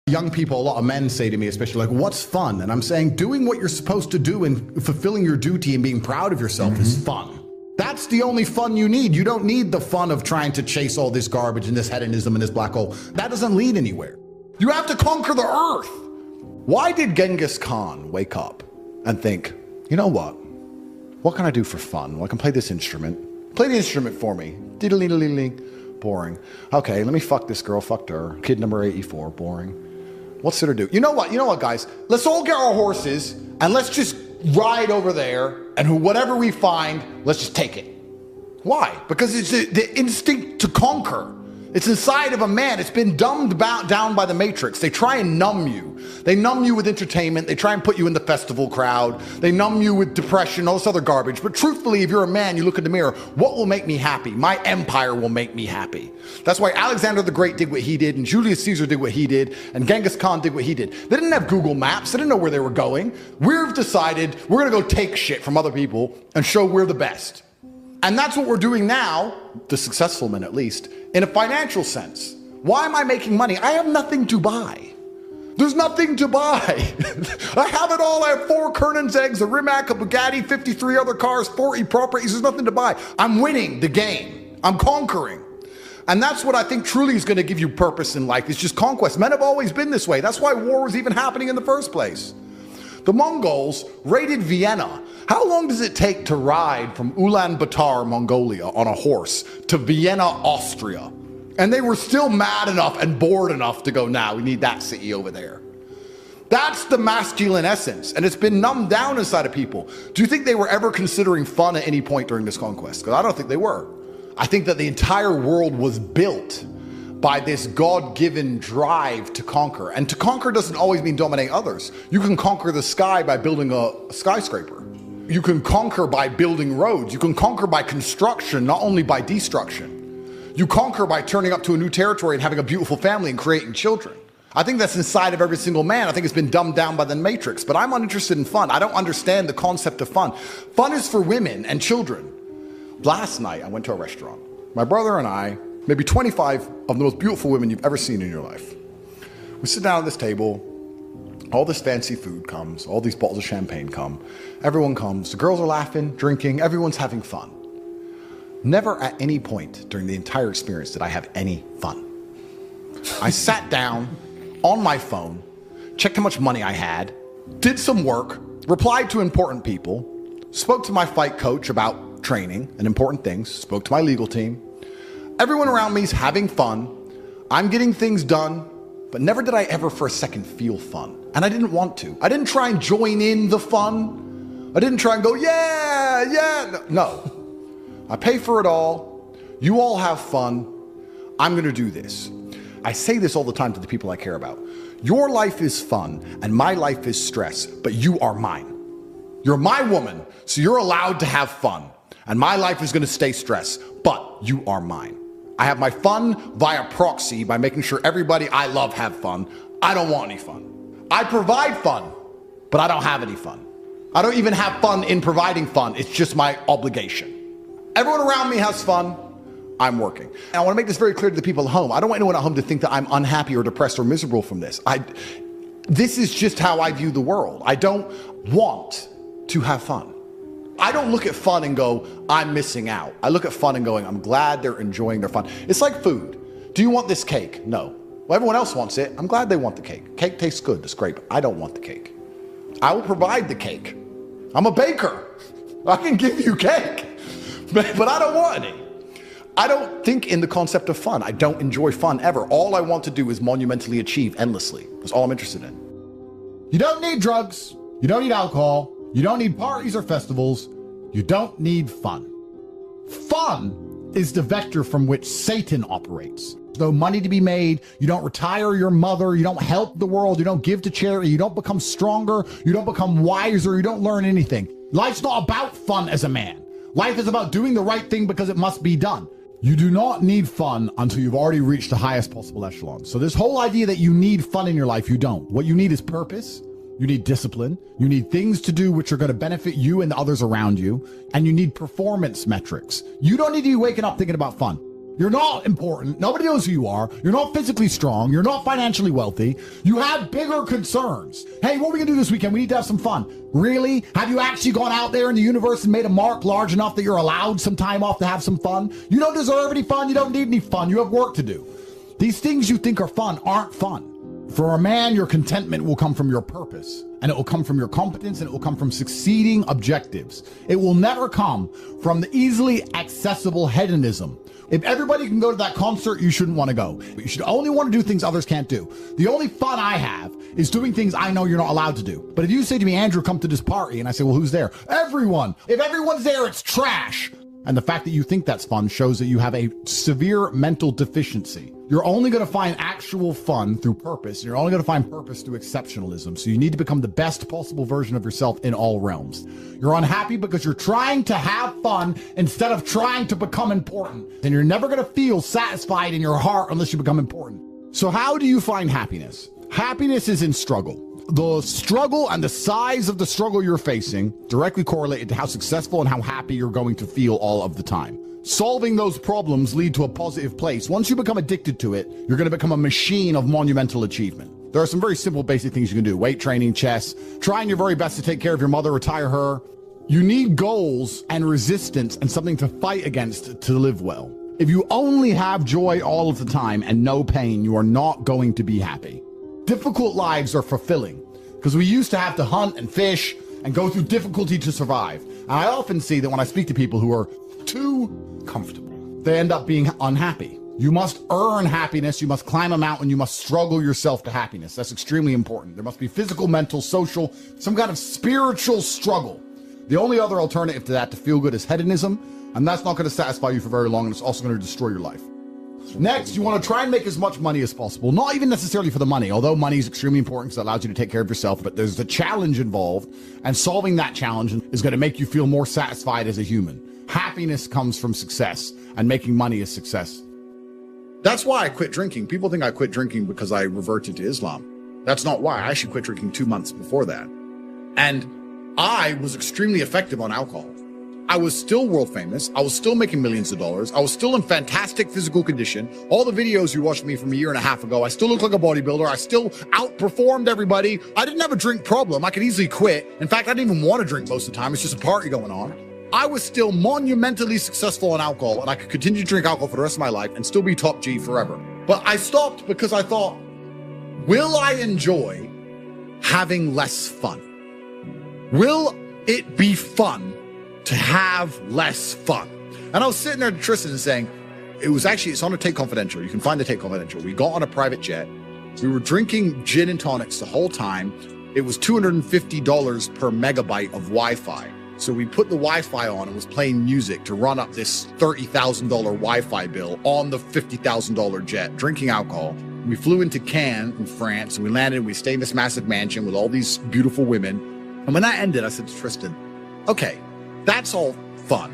Young people, a lot of men say to me, especially like, what's fun? And I'm saying doing what you're supposed to do and fulfilling your duty and being proud of yourself is fun. That's the only fun you need. You don't need the fun of trying to chase all this garbage and this hedonism and this black hole. That doesn't lead anywhere. You have to conquer the earth. Why did Genghis Khan wake up and think, you know what can I do for fun? Well, I can play this instrument. Play the instrument for me. Diddle-dee-dee-dee. Boring. Okay, let me fuck this girl. Fucked her. Kid number 84. Boring. What's there to do? You know what, guys? Let's all get our horses and let's just ride over there, and whatever we find, let's just take it. Why? Because it's the instinct to conquer. It's inside of a man. It's been dumbed down by the Matrix. They try and numb you. They numb you with entertainment. They try and put you in the festival crowd. They numb you with depression, all this other garbage. But truthfully, if you're a man, you look in the mirror, what will make me happy? My empire will make me happy. That's why Alexander the Great did what he did, and Julius Caesar did what he did, and Genghis Khan did what he did. They didn't have Google Maps. They didn't know where they were going. We've decided we're going to go take shit from other people and show we're the best. And that's what we're doing now, the successful men at least, in a financial sense. Why am I making money? I have nothing to buy. There's nothing to buy. I have it all. I have 4 Kernan's eggs, a Rimac, a Bugatti, 53 other cars, 40 properties. There's nothing to buy. I'm winning the game. I'm conquering. And that's what I think truly is going to give you purpose in life. It's just conquest. Men have always been this way. That's why war was even happening in the first place. The Mongols raided Vienna. How long does it take to ride from Ulaanbaatar, Mongolia, on a horse to Vienna, Austria? And they were still mad enough and bored enough to go, nah, we need that city over there. That's the masculine essence, and it's been numbed down inside of people. Do you think they were ever considering fun at any point during this conquest? Because I don't think they were. I think that the entire world was built by this God-given drive to conquer. And to conquer doesn't always mean dominate others. You can conquer the sky by building a skyscraper. You can conquer by building roads. You can conquer by construction, not only by destruction. You conquer by turning up to a new territory and having a beautiful family and creating children. I think that's inside of every single man. I think it's been dumbed down by the Matrix, but I'm uninterested in fun. I don't understand the concept of fun. Fun is for women and children. Last night, I went to a restaurant. My brother and I, maybe 25 of the most beautiful women you've ever seen in your life. We sit down at this table, all this fancy food comes, all these bottles of champagne come, everyone comes, the girls are laughing, drinking, everyone's having fun. Never at any point during the entire experience did I have any fun. I sat down on my phone, checked how much money I had, did some work, replied to important people, spoke to my fight coach about training and important things, spoke to my legal team. Everyone around me is having fun. I'm getting things done, but never did I ever for a second feel fun. And I didn't want to. I didn't try and join in the fun. I didn't try and go, yeah. No. I pay for it all. You all have fun. I'm going to do this. I say this all the time to the people I care about. Your life is fun and my life is stress, but you are mine. You're my woman, so you're allowed to have fun. And my life is going to stay stress, but you are mine. I have my fun via proxy by making sure everybody I love have fun. I don't want any fun. I provide fun, but I don't have any fun. I don't even have fun in providing fun. It's just my obligation. Everyone around me has fun. I'm working. And I want to make this very clear to the people at home. I don't want anyone at home to think that I'm unhappy or depressed or miserable from this. This is just how I view the world. I don't want to have fun. I don't look at fun and go, I'm missing out. I look at fun and going, I'm glad they're enjoying their fun. It's like food. Do you want this cake? No. Well, everyone else wants it. I'm glad they want the cake. Cake tastes good, the scrape. I don't want the cake. I will provide the cake. I'm a baker. I can give you cake, but I don't want any. I don't think in the concept of fun. I don't enjoy fun ever. All I want to do is monumentally achieve endlessly. That's all I'm interested in. You don't need drugs. You don't need alcohol. You don't need parties or festivals. You don't need fun. Fun is the vector from which Satan operates. There's no money to be made. You don't retire your mother. You don't help the world. You don't give to charity. You don't become stronger. You don't become wiser. You don't learn anything. Life's not about fun as a man. Life is about doing the right thing because it must be done. You do not need fun until you've already reached the highest possible echelon. So this whole idea that you need fun in your life, you don't. What you need is purpose. You need discipline. You need things to do which are going to benefit you and the others around you. And you need performance metrics. You don't need to be waking up thinking about fun. You're not important. Nobody knows who you are. You're not physically strong. You're not financially wealthy. You have bigger concerns. Hey, what are we gonna do this weekend? We need to have some fun. Really? Have you actually gone out there in the universe and made a mark large enough that you're allowed some time off to have some fun? You don't deserve any fun. You don't need any fun. You have work to do. These things you think are fun aren't fun. For a man, your contentment will come from your purpose, and it will come from your competence, and it will come from succeeding objectives. It will never come from the easily accessible hedonism. If everybody can go to that concert, you shouldn't want to go. You should only want to do things others can't do. The only fun I have is doing things I know you're not allowed to do. But if you say to me, Andrew, come to this party, and I say, well, who's there? Everyone. If everyone's there, it's trash. And the fact that you think that's fun shows that you have a severe mental deficiency. You're only going to find actual fun through purpose. And you're only going to find purpose through exceptionalism. So you need to become the best possible version of yourself in all realms. You're unhappy because you're trying to have fun instead of trying to become important. And you're never going to feel satisfied in your heart unless you become important. So how do you find happiness? Happiness is in struggle. The struggle and the size of the struggle you're facing directly correlated to how successful and how happy you're going to feel all of the time. Solving those problems lead to a positive place. Once you become addicted to it, you're going to become a machine of monumental achievement. There are some very simple basic things you can do. Weight training, chess, trying your very best to take care of your mother, retire her. You need goals and resistance and something to fight against to live well. If you only have joy all of the time and no pain, you are not going to be happy. Difficult lives are fulfilling because we used to have to hunt and fish and go through difficulty to survive. And I often see that when I speak to people who are too comfortable, they end up being unhappy. You must earn happiness. You must climb a mountain. You must struggle yourself to happiness. That's extremely important. There must be physical, mental, social, some kind of spiritual struggle. The only other alternative to that to feel good is hedonism, and that's not going to satisfy you for very long, and it's also going to destroy your life. Next, you want to try and make as much money as possible. Not even necessarily for the money, although money is extremely important because it allows you to take care of yourself, but there's the challenge involved, and solving that challenge is going to make you feel more satisfied as a human. Happiness comes from success, and making money is success. That's why I quit drinking. People think I quit drinking because I reverted to Islam. That's not why. I actually quit drinking 2 months before that. And I was extremely effective on alcohol. I was still world famous. I was still making millions of dollars. I was still in fantastic physical condition. All the videos you watched me from a year and a half ago, I still looked like a bodybuilder. I still outperformed everybody. I didn't have a drink problem. I could easily quit. In fact, I didn't even want to drink most of the time. It's just a party going on. I was still monumentally successful on alcohol, and I could continue to drink alcohol for the rest of my life and still be top G forever. But I stopped because I thought, will I enjoy having less fun? Will it be fun to have less fun? And I was sitting there to Tristan and saying, it's on a Take Confidential. You can find the Take Confidential. We got on a private jet. We were drinking gin and tonics the whole time. It was $250 per megabyte of Wi-Fi. So we put the Wi-Fi on and was playing music to run up this $30,000 Wi-Fi bill on the $50,000 jet, drinking alcohol. We flew into Cannes in France, and we landed and we stayed in this massive mansion with all these beautiful women. And when that ended, I said to Tristan, okay, that's all fun,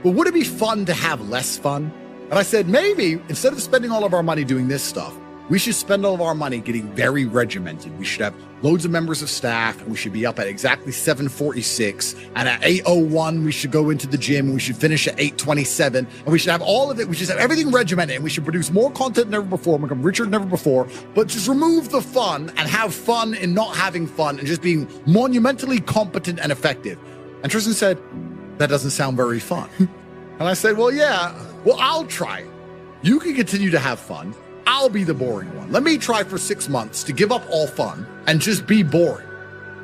but would it be fun to have less fun? And I said, maybe instead of spending all of our money doing this stuff, we should spend all of our money getting very regimented. We should have loads of members of staff, and we should be up at exactly 7:46. And at 8:01, we should go into the gym, and we should finish at 8:27. And we should have all of it. We should have everything regimented, and we should produce more content than ever before, and become richer than ever before. But just remove the fun and have fun in not having fun and just being monumentally competent and effective. And Tristan said, that doesn't sound very fun. And I said, well, yeah, I'll try it. You can continue to have fun. I'll be the boring one. Let me try for 6 months to give up all fun and just be boring.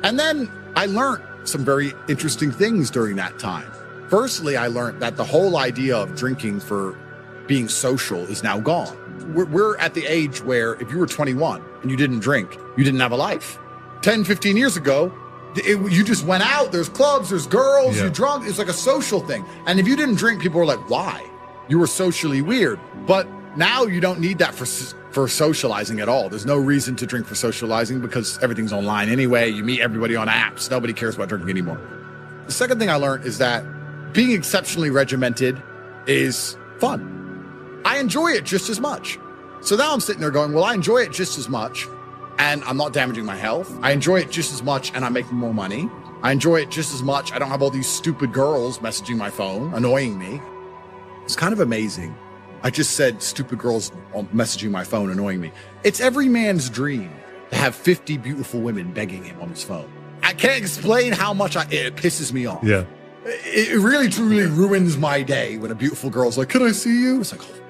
And then I learned some very interesting things during that time. Firstly, I learned that the whole idea of drinking for being social is now gone. We're at the age where if you were 21 and you didn't drink, you didn't have a life. 10, 15 years ago, you just went out, there's clubs, there's girls, you're drunk, it's like a social thing. And if you didn't drink, people were like, why? You were socially weird. But now you don't need that for socializing at all. There's no reason to drink for socializing because everything's online anyway. You meet everybody on apps. Nobody cares about drinking anymore. The second thing I learned is that being exceptionally regimented is fun. I enjoy it just as much. So now I'm sitting there going, well, I enjoy it just as much and I'm not damaging my health. I enjoy it just as much and I'm making more money. I enjoy it just as much. I don't have all these stupid girls messaging my phone, annoying me. It's kind of amazing. I just said stupid girls messaging my phone, annoying me. It's every man's dream to have 50 beautiful women begging him on his phone. I can't explain how much it pisses me off. Yeah. It really, truly ruins my day when a beautiful girl's like, can I see you? It's like, oh,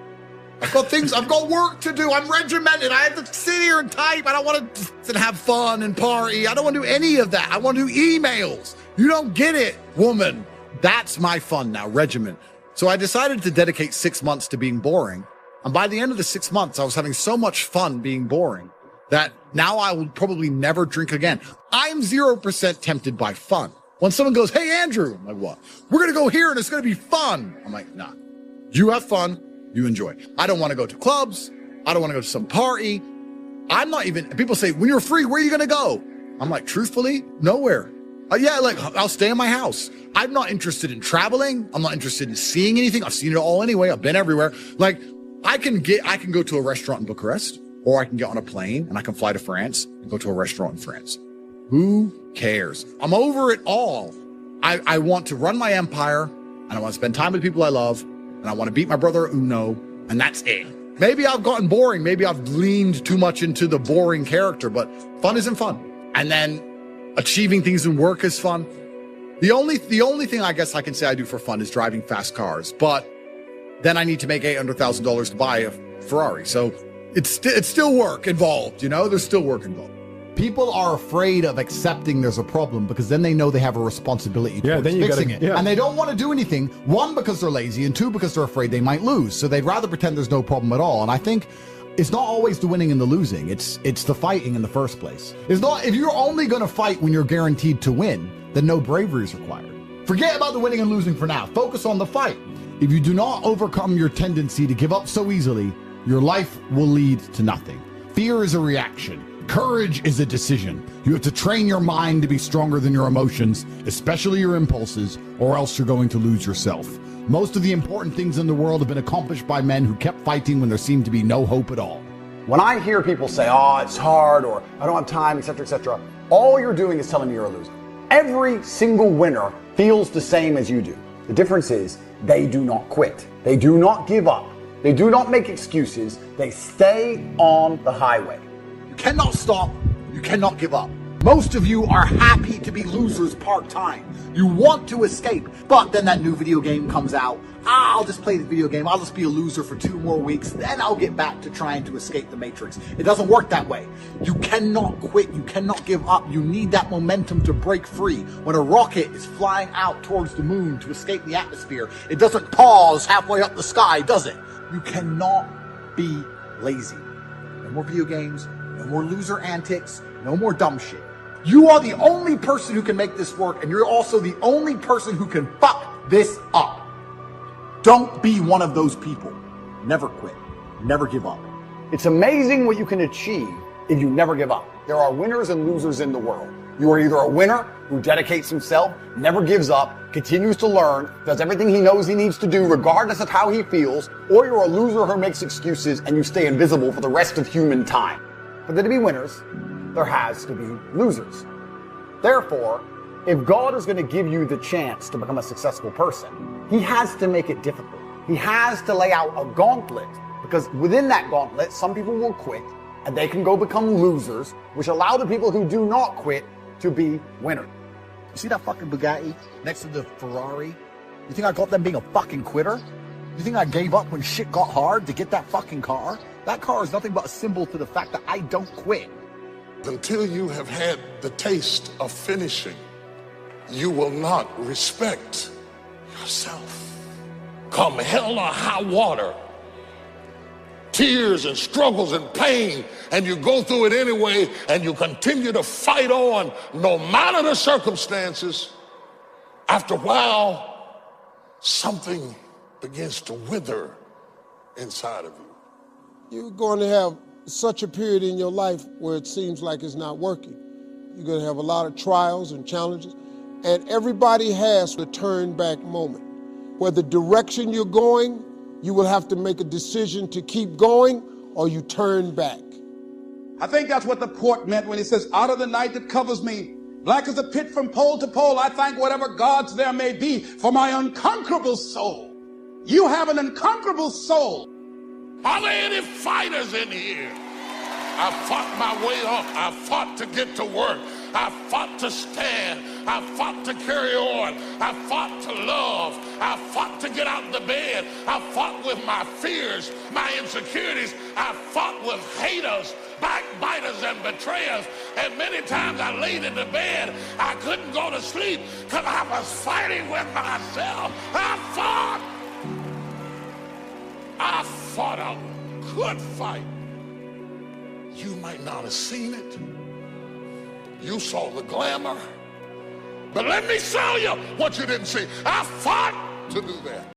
I've got things, I've got work to do. I'm regimented. I have to sit here and type. I don't want to have fun and party. I don't want to do any of that. I want to do emails. You don't get it, woman. That's my fun now, regiment. So I decided to dedicate 6 months to being boring. And by the end of the 6 months, I was having so much fun being boring that now I will probably never drink again. I'm 0% tempted by fun. When someone goes, hey, Andrew, I'm like, what? We're going to go here and it's going to be fun. I'm like, nah, you have fun. You enjoy. I don't want to go to clubs. I don't want to go to some party. I'm not even, people say, when you're free, where are you going to go? I'm like, truthfully, nowhere. Yeah, like I'll stay in my house. I'm not interested in traveling. I'm not interested in seeing anything. I've seen it all anyway. I've been everywhere. Like I can go to a restaurant in Bucharest, or I can get on a plane and I can fly to France and go to a restaurant in France. Who cares? I'm over it all. I want to run my empire, and I want to spend time with people I love, and I want to beat my brother at Uno, and that's it. Maybe I've gotten boring. Maybe I've leaned too much into the boring character, but fun isn't fun. And then achieving things in work is fun. The only thing I guess I can say I do for fun is driving fast cars, but then I need to make $800,000 to buy a Ferrari. So it's still work involved, you know? There's still work involved. People are afraid of accepting there's a problem because then they know they have a responsibility towards fixing it. Yeah. And they don't want to do anything, one, because they're lazy, and two, because they're afraid they might lose. So they'd rather pretend there's no problem at all. And I think it's not always the winning and the losing. It's the fighting in the first place. It's not, if you're only going to fight when you're guaranteed to win, then no bravery is required. Forget about the winning and losing for now. Focus on the fight. If you do not overcome your tendency to give up so easily, your life will lead to nothing. Fear is a reaction. Courage is a decision. You have to train your mind to be stronger than your emotions, especially your impulses, or else you're going to lose yourself. Most of the important things in the world have been accomplished by men who kept fighting when there seemed to be no hope at all. When I hear people say, oh, it's hard, or I don't have time, etc., all you're doing is telling me you're a loser. Every single winner feels the same as you do. The difference is they do not quit. They do not give up. They do not make excuses. They stay on the highway. You cannot stop. You cannot give up. Most of you are happy to be losers part-time. You want to escape, but then that new video game comes out. I'll just play the video game. I'll just be a loser for 2 more weeks. Then I'll get back to trying to escape the Matrix. It doesn't work that way. You cannot quit. You cannot give up. You need that momentum to break free. When a rocket is flying out towards the moon to escape the atmosphere, it doesn't pause halfway up the sky, does it? You cannot be lazy. No more video games. No more loser antics. No more dumb shit. You are the only person who can make this work, and you're also the only person who can fuck this up. Don't be one of those people. Never quit. Never give up. It's amazing what you can achieve if you never give up. There are winners and losers in the world. You are either a winner who dedicates himself, never gives up, continues to learn, does everything he knows he needs to do regardless of how he feels, or you're a loser who makes excuses and you stay invisible for the rest of human time. For there to be winners, there has to be losers. Therefore, if God is going to give you the chance to become a successful person, he has to make it difficult. He has to lay out a gauntlet, because within that gauntlet, some people will quit and they can go become losers, which allow the people who do not quit to be winners. You see that fucking Bugatti next to the Ferrari? You think I got them being a fucking quitter? You think I gave up when shit got hard to get that fucking car? That car is nothing but a symbol to the fact that I don't quit. Until you have had the taste of finishing, you will not respect yourself. Come hell or high water, tears and struggles and pain, and you go through it anyway, and you continue to fight on no matter the circumstances. After a while, something begins to wither inside of you. You're going to have such a period in your life where it seems like it's not working. You're going to have a lot of trials and challenges, and everybody has a turn back moment. Where the direction you're going, you will have to make a decision to keep going or you turn back. I think that's what the poet meant when he says, out of the night that covers me, black as a pit from pole to pole, I thank whatever gods there may be for my unconquerable soul. You have an unconquerable soul. Are there any fighters in here? I fought my way up. I fought to get to work. I fought to stand. I fought to carry on. I fought to love. I fought to get out of the bed. I fought with my fears, my insecurities. I fought with haters, backbiters, and betrayers. And many times I laid in the bed, I couldn't go to sleep because I was fighting with myself. I fought a good fight. You might not have seen it. You saw the glamour. But let me tell you what you didn't see. I fought to do that.